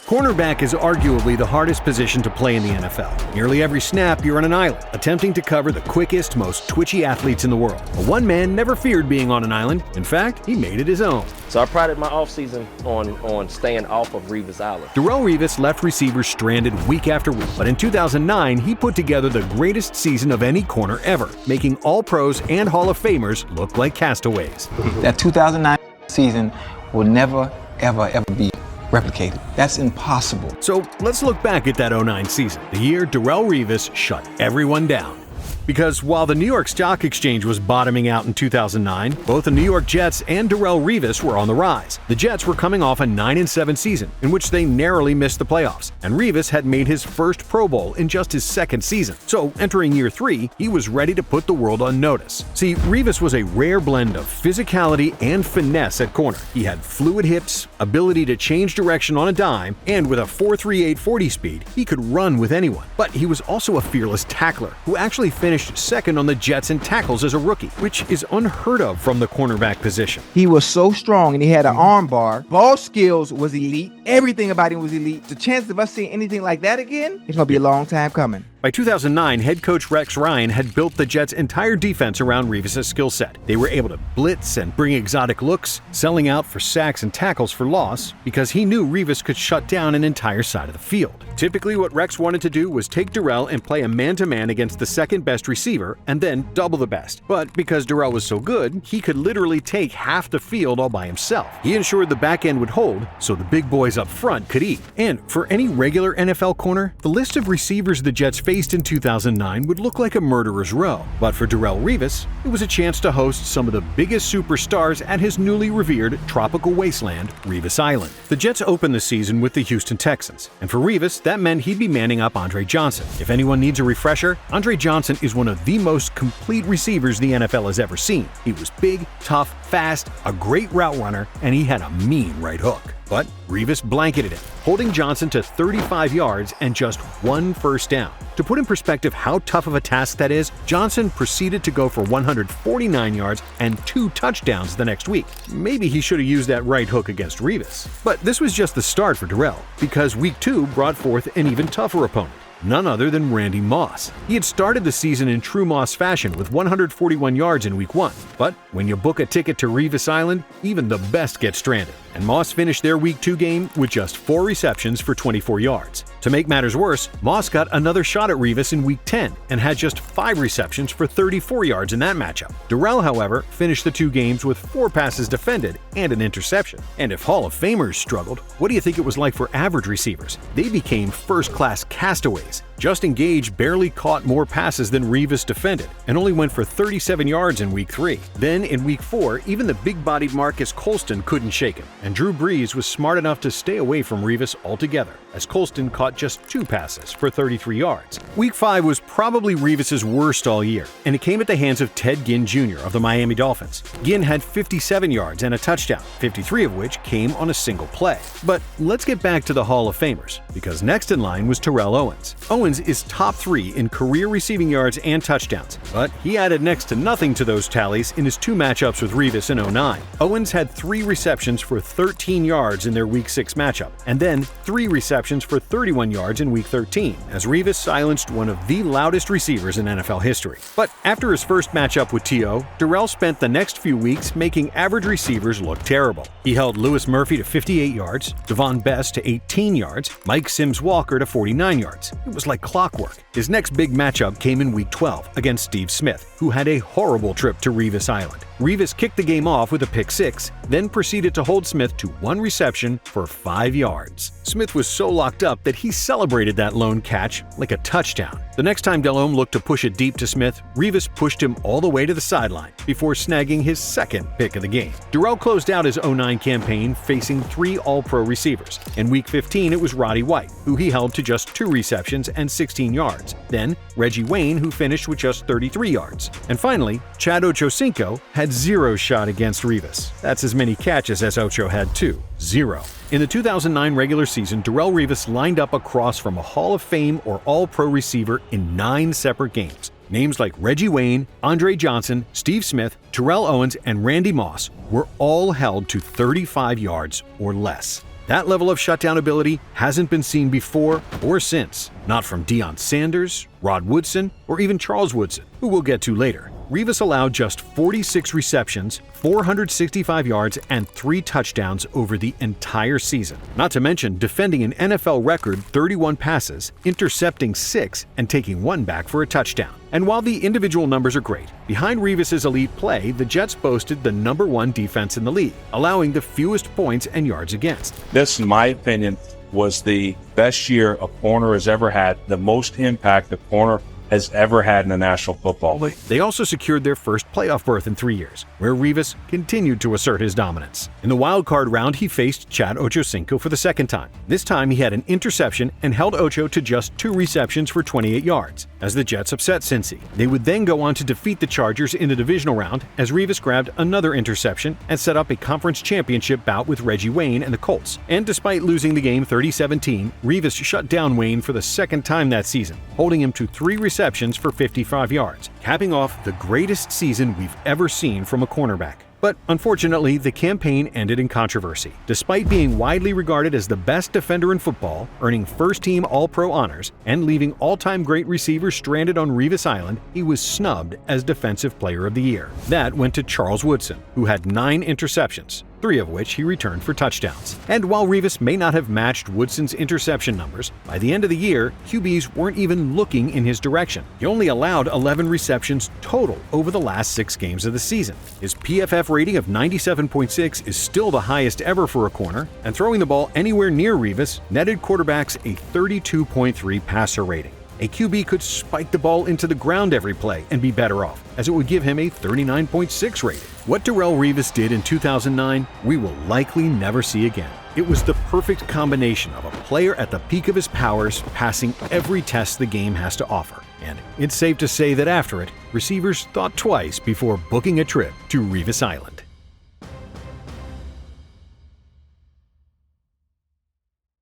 Cornerback is arguably the hardest position to play in the NFL. Nearly every snap, you're on an island, attempting to cover the quickest, most twitchy athletes in the world. But one man never feared being on an island. In fact, he made it his own. So I prided my offseason on staying off of Revis Island. Darrelle Revis left receivers stranded week after week, but in 2009, he put together the greatest season of any corner ever, making All-Pros and Hall of Famers look like castaways. That 2009 season will never, ever be replicated. That's impossible. So let's look back at that 09 season, the year Darrelle Revis shut everyone down. Because while the New York Stock Exchange was bottoming out in 2009, both the New York Jets and Darrelle Revis were on the rise. The Jets were coming off a 9-7 season, in which they narrowly missed the playoffs, and Revis had made his first Pro Bowl in just his second season. So, entering year 3, he was ready to put the world on notice. See, Revis was a rare blend of physicality and finesse at corner. He had fluid hips, ability to change direction on a dime, and with a 4.38 40 speed, he could run with anyone. But he was also a fearless tackler, who actually finished second on the Jets in tackles as a rookie, which is unheard of from the cornerback position. He was so strong and he had an arm bar. Ball skills was elite. Everything about him was elite. The chance of us seeing anything like that again, it's going to be a long time coming. By 2009, head coach Rex Ryan had built the Jets' entire defense around Revis' skill set. They were able to blitz and bring exotic looks, selling out for sacks and tackles for loss, because he knew Revis could shut down an entire side of the field. Typically, what Rex wanted to do was take Darrelle and play a man-to-man against the second best receiver, and then double the best. But because Darrelle was so good, he could literally take half the field all by himself. He ensured the back end would hold, so the big boys up front could eat. And for any regular NFL corner, the list of receivers the Jets faced in 2009 would look like a murderer's row. But for Darrelle Revis, it was a chance to host some of the biggest superstars at his newly revered tropical wasteland, Revis Island. The Jets opened the season with the Houston Texans, and for Revis, that meant he'd be manning up Andre Johnson. If anyone needs a refresher, Andre Johnson is one of the most complete receivers the NFL has ever seen. He was big, tough, fast, a great route runner, and he had a mean right hook. But Revis blanketed him, holding Johnson to 35 yards and just 1 first down. To put in perspective how tough of a task that is, Johnson proceeded to go for 149 yards and 2 touchdowns the next week. Maybe he should have used that right hook against Revis. But this was just the start for Darrelle, because week 2 brought forth an even tougher opponent. None other than Randy Moss. He had started the season in true Moss fashion with 141 yards in week 1. But when you book a ticket to Revis Island, even the best get stranded. And Moss finished their week 2 game with just 4 receptions for 24 yards. To make matters worse, Moss got another shot at Revis in week 10 and had just 5 receptions for 34 yards in that matchup. Darrelle, however, finished the 2 games with 4 passes defended and an interception. And if Hall of Famers struggled, what do you think it was like for average receivers? They became first-class castaways. Justin Gage barely caught more passes than Revis defended and only went for 37 yards in week 3. Then in week 4, even the big-bodied Marcus Colston couldn't shake him, and Drew Brees was smart enough to stay away from Revis altogether, as Colston caught just 2 passes for 33 yards. Week 5 was probably Revis' worst all year, and it came at the hands of Ted Ginn Jr. of the Miami Dolphins. Ginn had 57 yards and a touchdown, 53 of which came on a single play. But let's get back to the Hall of Famers, because next in line was Terrell Owens. Owens is top 3 in career receiving yards and touchdowns, but he added next to nothing to those tallies in his 2 matchups with Revis in 09. Owens had 3 receptions for 13 yards in their Week 6 matchup, and then 3 receptions for 31 yards in Week 13, as Revis silenced one of the loudest receivers in NFL history. But after his first matchup with T.O., Darrelle spent the next few weeks making average receivers look terrible. He held Louis Murphy to 58 yards, Devon Best to 18 yards, Mike Sims-Walker to 49 yards. It was like clockwork. His next big matchup came in Week 12 against Steve Smith, who had a horrible trip to Revis Island. Revis kicked the game off with a pick 6, then proceeded to hold Smith to 1 reception for 5 yards. Smith was so locked up that he celebrated that lone catch like a touchdown. The next time Delhomme looked to push it deep to Smith, Revis pushed him all the way to the sideline before snagging his second pick of the game. Darrelle closed out his 09 campaign facing 3 All-Pro receivers. In Week 15, it was Roddy White, who he held to just 2 receptions and 16 yards. Then Reggie Wayne, who finished with just 33 yards. And finally, Chad Ochocinco had 0 shot against Revis. That's as many catches as Ocho had too. 0. In the 2009 regular season, Darrelle Revis lined up across from a Hall of Fame or All-Pro receiver in 9 separate games. Names like Reggie Wayne, Andre Johnson, Steve Smith, Terrell Owens, and Randy Moss were all held to 35 yards or less. That level of shutdown ability hasn't been seen before or since. Not from Deion Sanders, Rod Woodson, or even Charles Woodson, who we'll get to later. Revis allowed just 46 receptions, 465 yards, and 3 touchdowns over the entire season. Not to mention defending an NFL record 31 passes, intercepting 6, and taking 1 back for a touchdown. And while the individual numbers are great, behind Revis's elite play, the Jets boasted the #1 defense in the league, allowing the fewest points and yards against. This, in my opinion, was the best year a corner has ever had, the most impact a corner has ever had in the National Football League. They also secured their first playoff berth in 3 years, where Revis continued to assert his dominance. In the wild card round, he faced Chad Ochocinco for the second time. This time, he had an interception and held Ocho to just 2 receptions for 28 yards, as the Jets upset Cincy. They would then go on to defeat the Chargers in the divisional round, as Revis grabbed another interception and set up a conference championship bout with Reggie Wayne and the Colts. And despite losing the game 30-17, Revis shut down Wayne for the second time that season, holding him to 3 receptions for 55 yards, capping off the greatest season we've ever seen from a cornerback. But unfortunately, the campaign ended in controversy. Despite being widely regarded as the best defender in football, earning first-team All-Pro honors, and leaving all-time great receivers stranded on Revis Island, he was snubbed as Defensive Player of the Year. That went to Charles Woodson, who had 9 interceptions, 3 of which he returned for touchdowns. And while Revis may not have matched Woodson's interception numbers, by the end of the year, QBs weren't even looking in his direction. He only allowed 11 receptions total over the last 6 games of the season. His PFF rating of 97.6 is still the highest ever for a corner, and throwing the ball anywhere near Revis netted quarterbacks a 32.3 passer rating. A QB could spike the ball into the ground every play and be better off, as it would give him a 39.6 rating. What Darrelle Revis did in 2009, we will likely never see again. It was the perfect combination of a player at the peak of his powers, passing every test the game has to offer. And it's safe to say that after it, receivers thought twice before booking a trip to Revis Island.